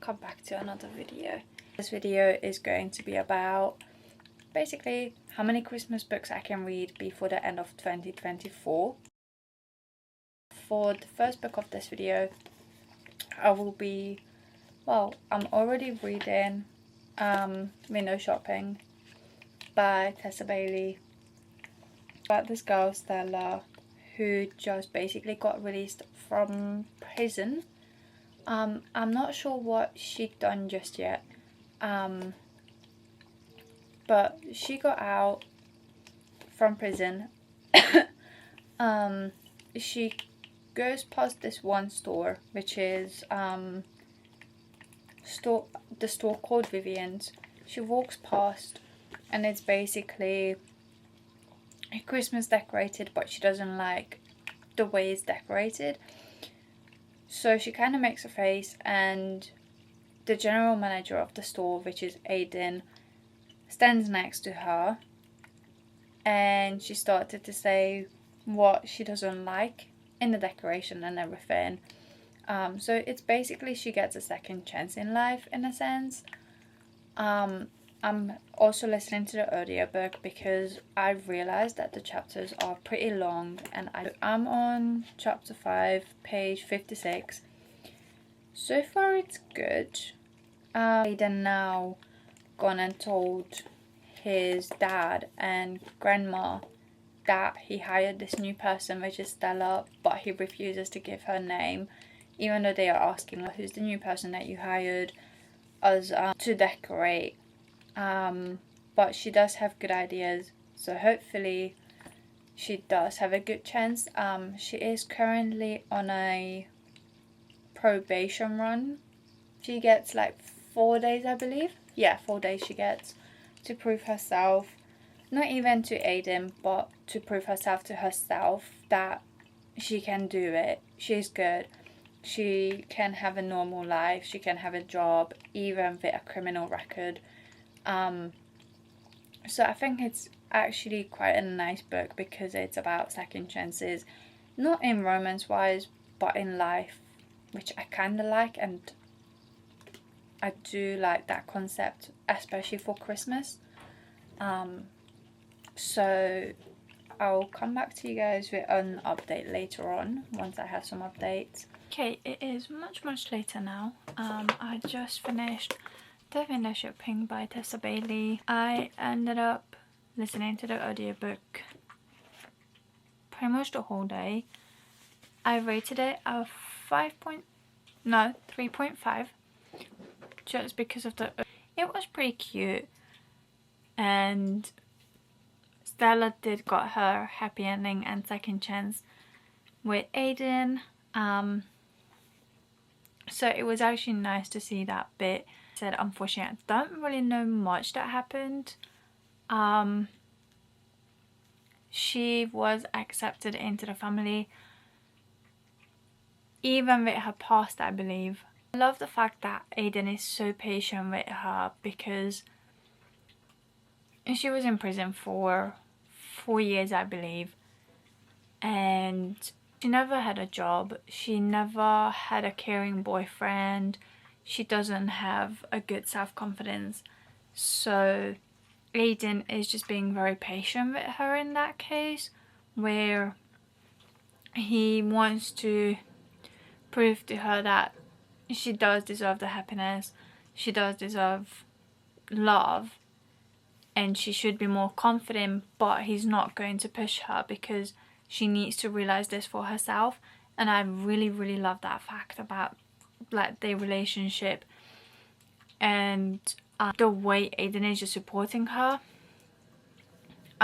welcome back to another video. This video is going to be about basically how many Christmas books I can read before the end of 2024. For the first book of this video, I will be, well, I'm already reading Window Shopping by Tessa Bailey, about this girl Stella who just basically got released from prison. I'm not sure what she'd done just yet, but she got out from prison. She goes past this one store, which is the store called Vivian's. She walks past and it's basically Christmas decorated, but she doesn't like the way it's decorated. So she kind of makes a face, and the general manager of the store, which is Aiden, stands next to her, and she started to say what she doesn't like in the decoration and everything. So it's basically she gets a second chance in life, in a sense. I'm also listening to the audiobook because I realized that the chapters are pretty long, and I'm on chapter 5, page 56. So far it's good. Aiden now gone and told his dad and grandma that he hired this new person, which is Stella, but he refuses to give her name, even though they are asking, like, who's the new person that you hired us to decorate. But she does have good ideas, so hopefully she does have a good chance. She is currently on a probation run. She gets like 4 days, I believe. Yeah, 4 days she gets to prove herself, not even to Aiden, but to prove herself to herself that she can do it. She's good. She can have a normal life. She can have a job, even with a criminal record. So I think it's actually quite a nice book because it's about second chances, not in romance wise, but in life, which I kind of like, and I do like that concept, especially for Christmas. So I'll come back to you guys with an update later on, once I have some updates. Okay, it is much later now. I just finished The Window Shopping by Tessa Bailey. I ended up listening to the audiobook pretty much the whole day. I rated it a 3.5, just because of it was pretty cute, and Stella did got her happy ending and second chance with Aiden. So it was actually nice to see that bit. Said, unfortunately, I don't really know much that happened. She was accepted into the family, even with her past, I believe. I love the fact that Aiden is so patient with her, because she was in prison for 4 years, I believe, and she never had a job. She never had a caring boyfriend. She doesn't have a good self-confidence, so Aiden is just being very patient with her in that case, where he wants to prove to her that she does deserve the happiness, she does deserve love, and she should be more confident, but he's not going to push her because she needs to realize this for herself. And I really love that fact about like their relationship, and the way Aiden is just supporting her.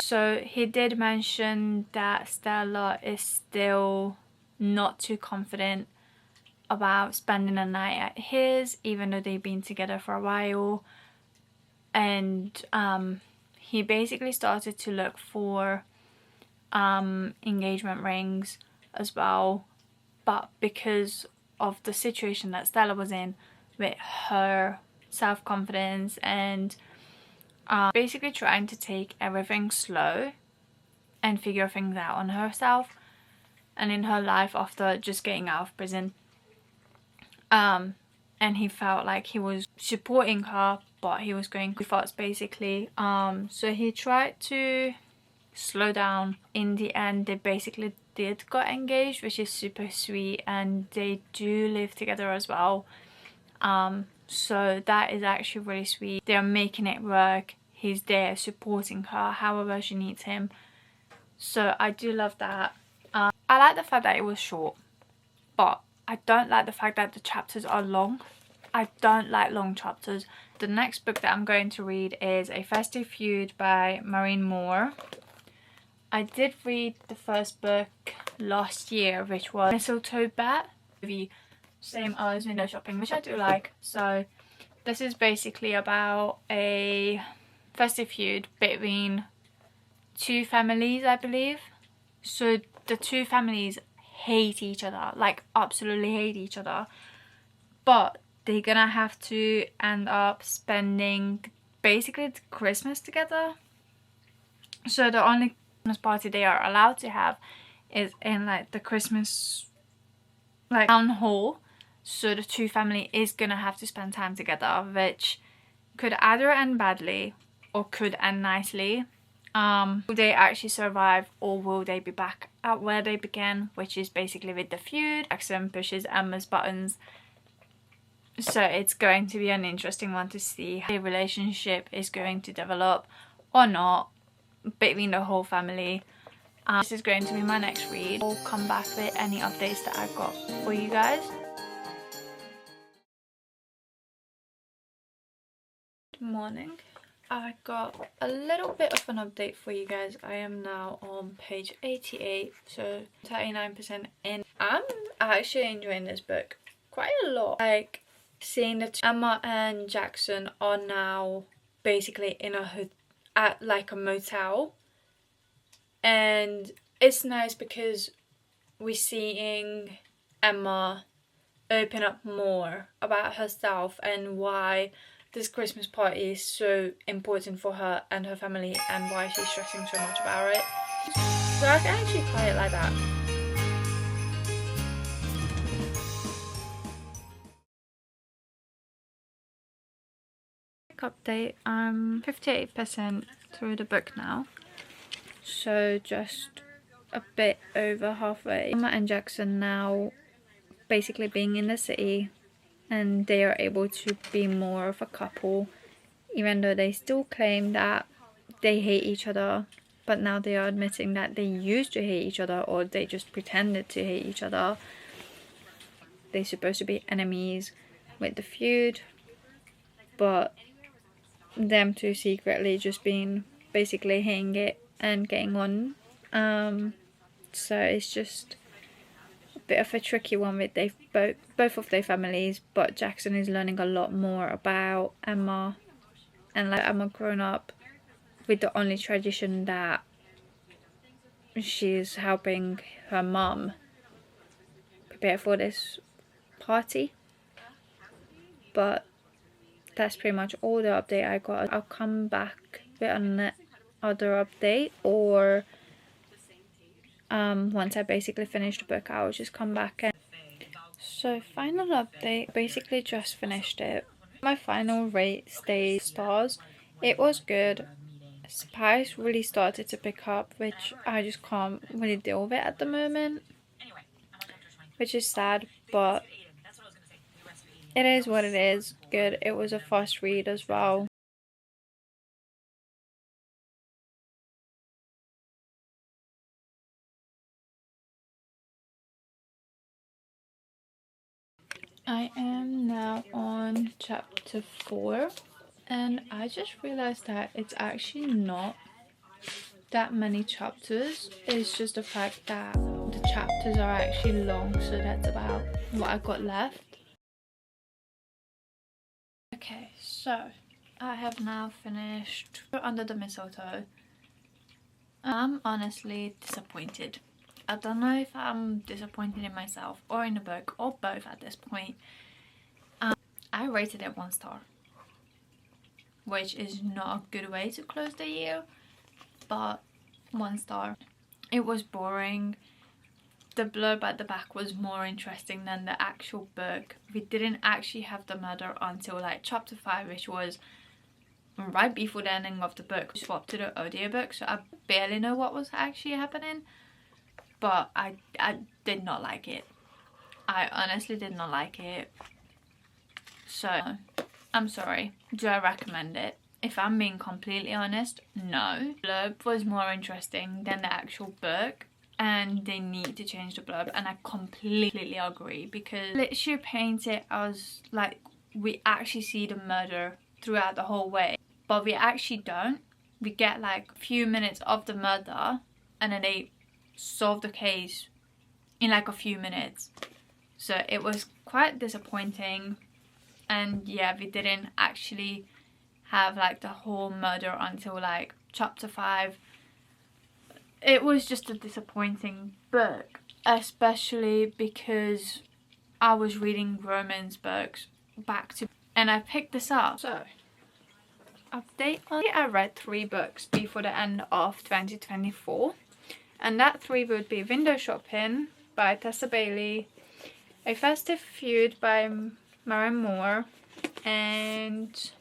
So he did mention that Stella is still not too confident about spending a night at his, even though they've been together for a while. And he basically started to look for engagement rings as well, but because of the situation that Stella was in with her self-confidence and basically trying to take everything slow and figure things out on herself and in her life after just getting out of prison, and he felt like he was supporting her, but he was going too fast basically. So he tried to slow down. In the end, they basically did got engaged, which is super sweet, and they do live together as well. So that is actually really sweet. They're making it work. He's there supporting her however she needs him. So I do love that. I like the fact that it was short, but I don't like the fact that the chapters are long. I don't like long chapters. The next book that I'm going to read is A Festive Feud by Maureen Moore. I did read the first book last year, which was Mistletoe Bat, the same as window shopping, which I do like. So this is basically about a festive feud between two families, I believe. So the two families hate each other, like absolutely hate each other, but they're gonna have to end up spending basically Christmas together. So the only Christmas party they are allowed to have is in like the Christmas like town hall. So the two family is gonna have to spend time together, which could either end badly or could end nicely. Will they actually survive, or will they be back at where they began, which is basically with the feud? Jackson pushes Emma's buttons. So it's going to be an interesting one to see how the relationship is going to develop or not between the whole family. This is going to be my next read. I'll come back with any updates that I've got for you guys. Good morning. I got a little bit of an update for you guys. I am now on page 88, so 39% in. I'm actually enjoying this book quite a lot. Like, seeing that Emma and Jackson are now basically in at like a motel, and it's nice because we're seeing Emma open up more about herself and why this Christmas party is so important for her and her family, and why she's stressing so much about it. So I can actually quite like that. Update, I'm 58% through the book now, so just a bit over halfway. Emma and Jackson now basically being in the city, and they are able to be more of a couple, even though they still claim that they hate each other, but now they are admitting that they used to hate each other, or they just pretended to hate each other. They're supposed to be enemies with the feud, but them two secretly just being basically hating it and getting on. So it's just a bit of a tricky one with both of their families, but Jackson is learning a lot more about Emma, and like Emma grown up with the only tradition that she's helping her mum prepare for this party. But that's pretty much all the update I got. I'll come back with another update, or once I basically finish the book, I'll just come back. And so final update, basically just finished it. My final rate stays stars. It was good. Spice really started to pick up, which I just can't really deal with at the moment, which is sad, but it is what it is. Good. It was a fast read as well. I am now on chapter 4, and I just realized that it's actually not that many chapters. It's just the fact that the chapters are actually long, so that's about what I got left. Okay, so I have now finished Under the Mistletoe. I'm honestly disappointed. I don't know if I'm disappointed in myself or in the book, or both at this point. I rated it 1 star, which is not a good way to close the year, but 1 star. It was boring. the blurb at the back was more interesting than the actual book. We didn't actually have the murder until like chapter 5, which was right before the ending of the book. We swapped to the audiobook, so I barely know what was actually happening, but I did not like it. I honestly did not like it. So I'm sorry. Do I recommend it? If I'm being completely honest, no. The blurb was more interesting than the actual book, and they need to change the blurb, and I completely agree, because literally paint it as like we actually see the murder throughout the whole way, but we actually don't. We get like a few minutes of the murder and then they solve the case in like a few minutes. So it was quite disappointing, and yeah, we didn't actually have like the whole murder until like chapter 5. It was just a disappointing book, especially because I was reading romance books back to, and I picked this up. So update on it. I read 3 books before the end of 2024, and that 3 would be Window Shopping by Tessa Bailey, A Festive Feud by Maren Moore, and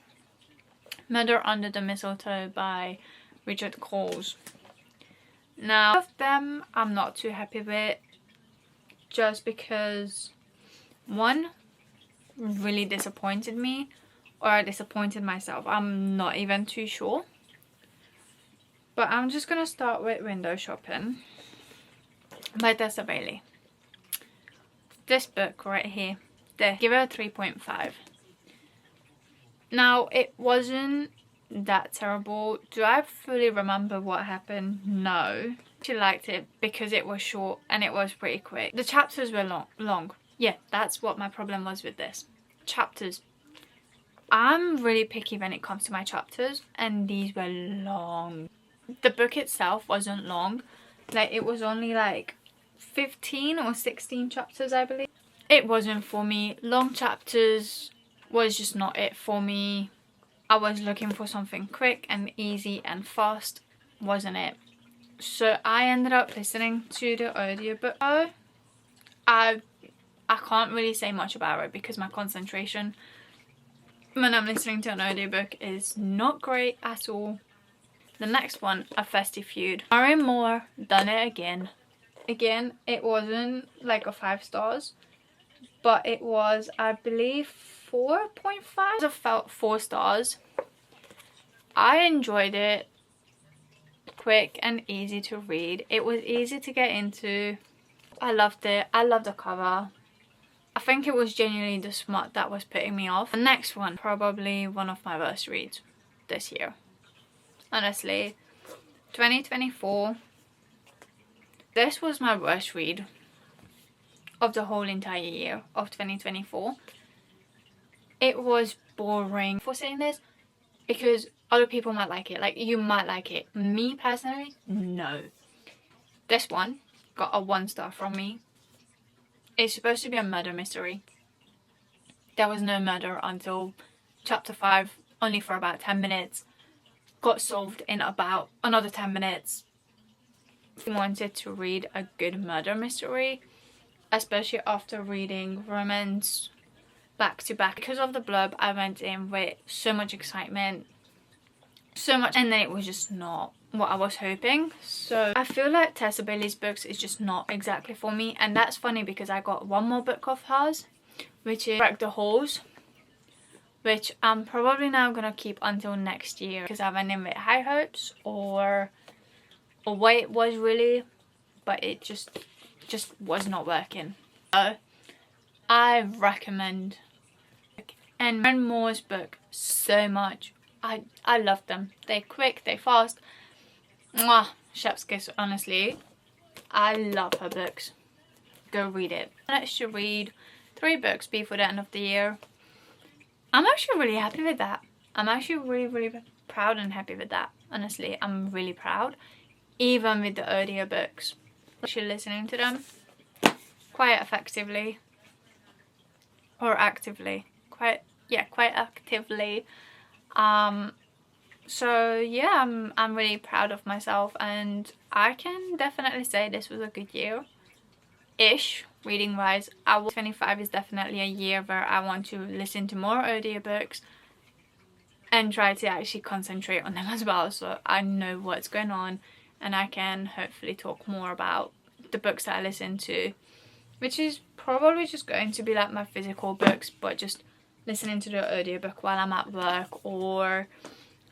Murder Under the Mistletoe by Richard Coles. Now, of them I'm not too happy with, just because one really disappointed me, or I disappointed myself. I'm not even too sure. But I'm just gonna start with Window Shopping by Tessa Bailey. This book right here, give it a 3.5. Now, it wasn't that terrible. Do I fully remember what happened? No. I actually liked it because it was short and it was pretty quick. The chapters were long. Yeah, that's what my problem was with this. Chapters. I'm really picky when it comes to my chapters, and these were long. The book itself wasn't long. Like, it was only like 15 or 16 chapters, I believe. It wasn't for me. Long chapters was just not it for me. I was looking for something quick and easy and fast. Wasn't it? So I ended up listening to the audiobook. I can't really say much about it because my concentration when I'm listening to an audiobook is not great at all. The next one, A Festive Feud. Maren Moore done it again. Again, it wasn't like a 5 stars, but it was, I believe, 4.5. I felt 4 stars. I enjoyed it. Quick and easy to read. It was easy to get into. I loved it. I loved the cover. I think it was genuinely the smut that was putting me off. The next one, probably one of my worst reads this year. Honestly, 2024. This was my worst read of the whole entire year of 2024. It was boring. For saying this, because other people might like it. Like, you might like it. Me personally, no. This one got a 1 star from me. It's supposed to be a murder mystery. There was no murder until chapter 5, only for about 10 minutes. Got solved in about another 10 minutes. If you wanted to read a good murder mystery, especially after reading romance back to back, because of the blurb, I went in with so much excitement, so much, and then it was just not what I was hoping. So I feel like Tessa Bailey's books is just not exactly for me, and that's funny because I got one more book of hers, which is Break the Halls, which I'm probably now gonna keep until next year because I went in with high hopes or what it was really, but it just was not working. So I recommend and Maren Moore's book so much. I love them. They're quick, they're fast. Mwah, chef's kiss, honestly. I love her books. Go read it. I managed to read 3 books before the end of the year. I'm actually really happy with that. I'm actually really proud and happy with that. Honestly, I'm really proud. Even with the audiobooks. Actually listening to them quite effectively. Or actively. Quite actively. So yeah, I'm really proud of myself, and I can definitely say this was a good year. ish reading wise. 25 is definitely a year where I want to listen to more audiobooks and try to actually concentrate on them as well, so I know what's going on and I can hopefully talk more about the books that I listen to, which is probably just going to be like my physical books, but just listening to the audiobook while I'm at work, or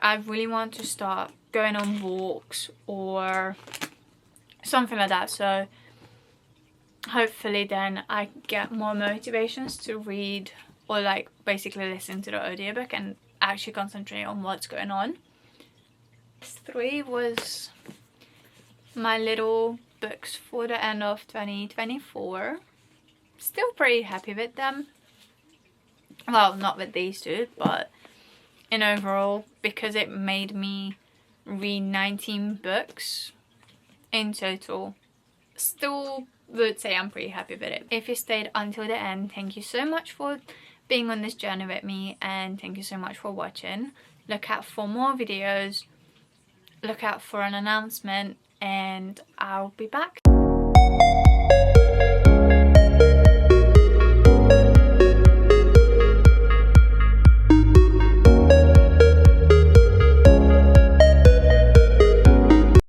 I really want to start going on walks or something like that. So hopefully then I get more motivations to read or like basically listen to the audiobook and actually concentrate on what's going on. 3 was my little books for the end of 2024. Still pretty happy with them. Well, not with these two, but in overall, because it made me read 19 books in total. Still would say I'm pretty happy with it. If you stayed until the end, thank you so much for being on this journey with me, and thank you so much for watching. Look out for more videos, look out for an announcement, and I'll be back.